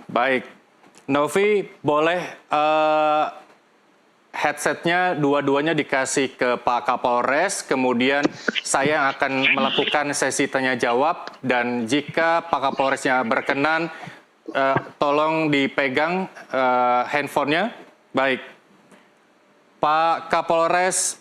Baik, Novi boleh headsetnya dua-duanya dikasih ke Pak Kapolres, kemudian saya akan melakukan sesi tanya jawab dan jika Pak Kapolresnya berkenan, tolong dipegang handphonenya. Baik, Pak Kapolres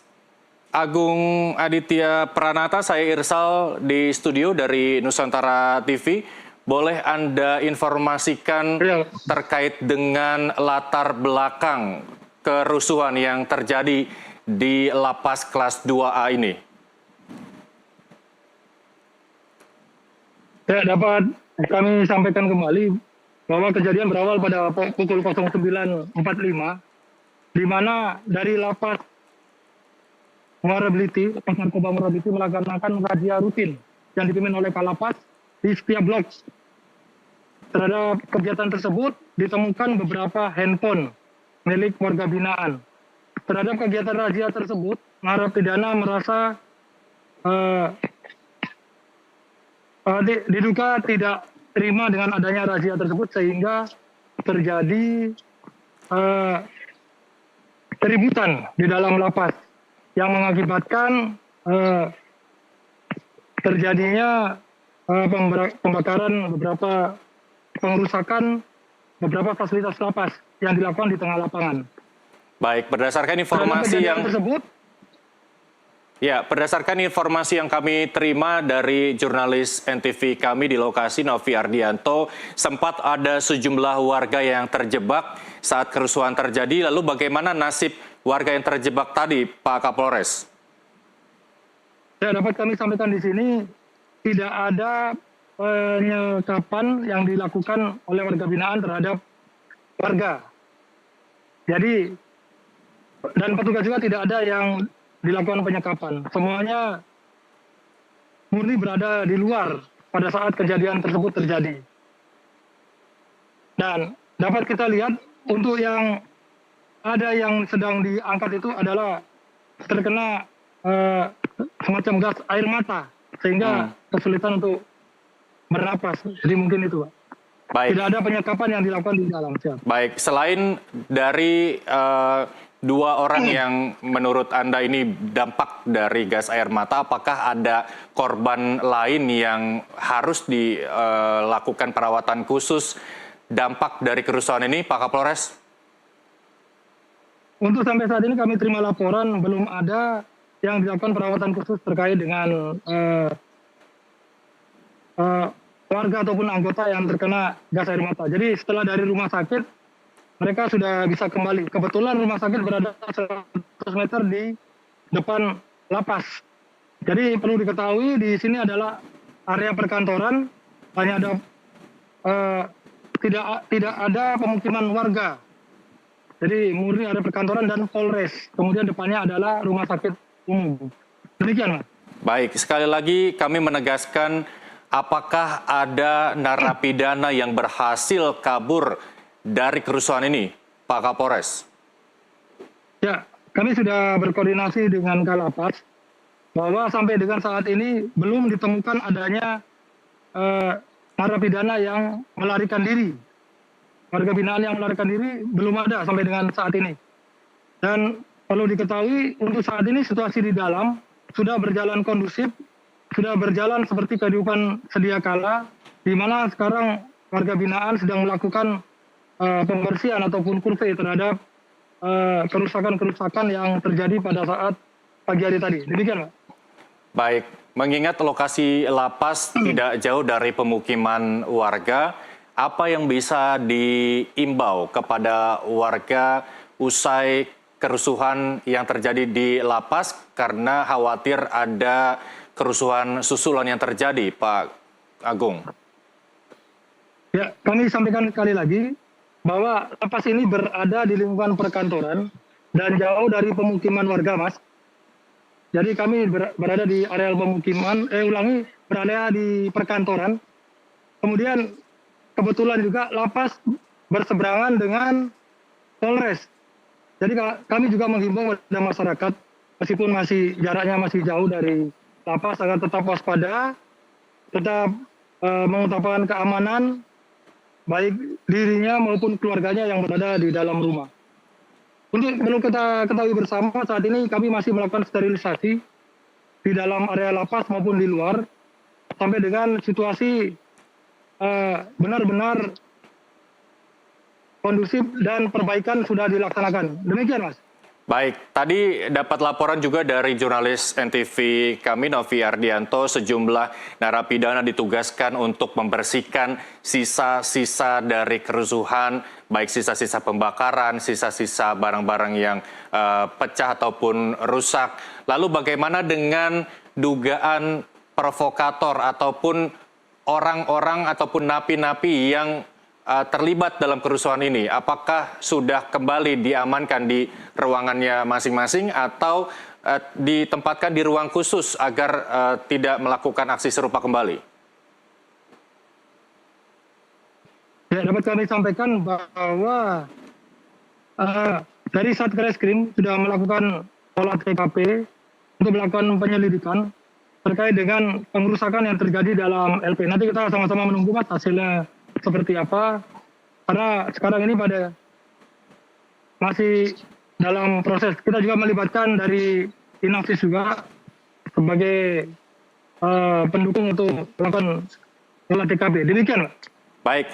Agung Aditya Pranata, saya Irsal di studio dari Nusantara TV. Boleh Anda informasikan terkait dengan latar belakang kerusuhan yang terjadi di lapas kelas 2A ini? Ya, dapat kami sampaikan kembali bahwa kejadian berawal pada pukul 09.45, di mana dari lapas Muara Beliti, lapas narkoba Muara Beliti melaksanakan razia rutin yang dipimpin oleh Kalapas di setiap blok. Terhadap kegiatan tersebut ditemukan beberapa handphone milik warga binaan. Terhadap kegiatan razia tersebut, narapidana merasa diduga tidak terima dengan adanya razia tersebut sehingga terjadi keributan di dalam lapas yang mengakibatkan terjadinya pembakaran pengerusakan beberapa fasilitas lapas yang dilakukan di tengah lapangan. Baik, berdasarkan informasi yang kami terima dari jurnalis NTV kami di lokasi, Novi Ardianto, sempat ada sejumlah warga yang terjebak saat kerusuhan terjadi. Lalu bagaimana nasib warga yang terjebak tadi, Pak Kapolres? Ya, dapat kami sampaikan di sini, tidak ada penyekapan yang dilakukan oleh warga binaan terhadap warga. Jadi, dan petugas juga tidak ada yang dilakukan penyekapan. Semuanya murni berada di luar pada saat kejadian tersebut terjadi. Dan dapat kita lihat untuk yang ada yang sedang diangkat itu adalah terkena semacam gas air mata sehingga kesulitan untuk bernapas. Jadi mungkin itu, Pak. Baik. Tidak ada penyekapan yang dilakukan di dalam. Siap. Baik, selain dari dua orang yang menurut Anda ini dampak dari gas air mata, apakah ada korban lain yang harus dilakukan perawatan khusus dampak dari kerusuhan ini, Pak Kapolres? Untuk sampai saat ini kami terima laporan belum ada yang dilakukan perawatan khusus terkait dengan warga ataupun anggota yang terkena gas air mata. Jadi setelah dari rumah sakit, mereka sudah bisa kembali. Kebetulan rumah sakit berada 100 meter di depan lapas. Jadi perlu diketahui di sini adalah area perkantoran, hanya ada tidak ada pemukiman warga. Jadi murni area perkantoran dan Polres. Kemudian depannya adalah rumah sakit umum. Demikian, Mas. Baik, sekali lagi kami menegaskan, apakah ada narapidana yang berhasil kabur dari kerusuhan ini, Pak Kapolres? Ya, kami sudah berkoordinasi dengan Kalapas bahwa sampai dengan saat ini belum ditemukan adanya narapidana yang melarikan diri. Warga binaan yang melarikan diri belum ada sampai dengan saat ini. Dan perlu diketahui untuk saat ini situasi di dalam sudah berjalan kondusif, sudah berjalan seperti kehidupan sedia kala, di mana sekarang warga binaan sedang melakukan pembersihan ataupun survei terhadap kerusakan-kerusakan yang terjadi pada saat pagi hari tadi. Demikian, Pak. Baik, mengingat lokasi lapas tidak jauh dari pemukiman warga, apa yang bisa diimbau kepada warga usai kerusuhan yang terjadi di lapas karena khawatir ada kerusuhan susulan yang terjadi, Pak Agung? Ya, kami sampaikan sekali lagi bahwa lapas ini berada di lingkungan perkantoran dan jauh dari pemukiman warga, Mas. Jadi kami berada di areal pemukiman, berada di perkantoran. Kemudian kebetulan juga lapas berseberangan dengan Polres. Jadi kami juga menghimbau kepada masyarakat, meskipun jaraknya masih jauh dari lapas, agar tetap waspada, tetap mengutamakan keamanan, baik dirinya maupun keluarganya yang berada di dalam rumah. Untuk perlu kita ketahui bersama, saat ini kami masih melakukan sterilisasi di dalam area lapas maupun di luar, sampai dengan situasi benar-benar kondusif dan perbaikan sudah dilaksanakan. Demikian, Mas. Baik, tadi dapat laporan juga dari jurnalis NTV kami, Novi Ardianto, sejumlah narapidana ditugaskan untuk membersihkan sisa-sisa dari kerusuhan, baik sisa-sisa pembakaran, sisa-sisa barang-barang yang pecah ataupun rusak. Lalu bagaimana dengan dugaan provokator ataupun orang-orang ataupun napi-napi yang terlibat dalam kerusuhan ini? Apakah sudah kembali diamankan di ruangannya masing-masing atau ditempatkan di ruang khusus agar tidak melakukan aksi serupa kembali? Ya, dapat kami sampaikan bahwa dari Satreskrim sudah melakukan olah TKP untuk melakukan penyelidikan terkait dengan pengerusakan yang terjadi dalam LP. Nanti kita sama-sama menunggu, Mas, hasilnya seperti apa, karena sekarang ini masih dalam proses. Kita juga melibatkan dari Inafis juga sebagai pendukung untuk melakukan olah TKP. Demikian, Pak. Baik,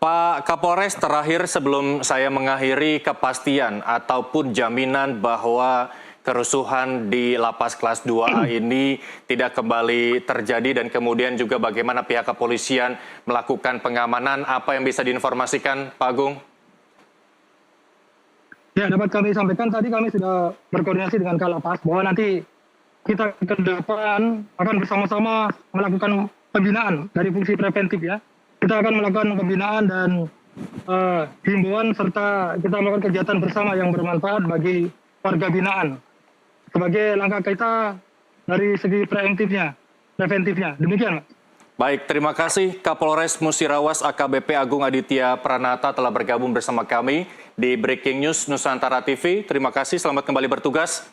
Pak Kapolres, terakhir sebelum saya mengakhiri, kepastian ataupun jaminan bahwa kerusuhan di lapas kelas 2A ini tidak kembali terjadi, dan kemudian juga bagaimana pihak kepolisian melakukan pengamanan, apa yang bisa diinformasikan, Pak Agung? Ya, dapat kami sampaikan, tadi kami sudah berkoordinasi dengan Kalapas bahwa nanti kita ke depan akan bersama-sama melakukan pembinaan dari fungsi preventif, ya. Kita akan melakukan pembinaan dan himbauan, serta kita melakukan kegiatan bersama yang bermanfaat bagi warga binaan sebagai langkah kita dari segi preventifnya. Demikian, Pak. Baik, terima kasih Kapolres Musirawas AKBP Agung Aditya Pranata telah bergabung bersama kami di Breaking News Nusantara TV. Terima kasih, selamat kembali bertugas.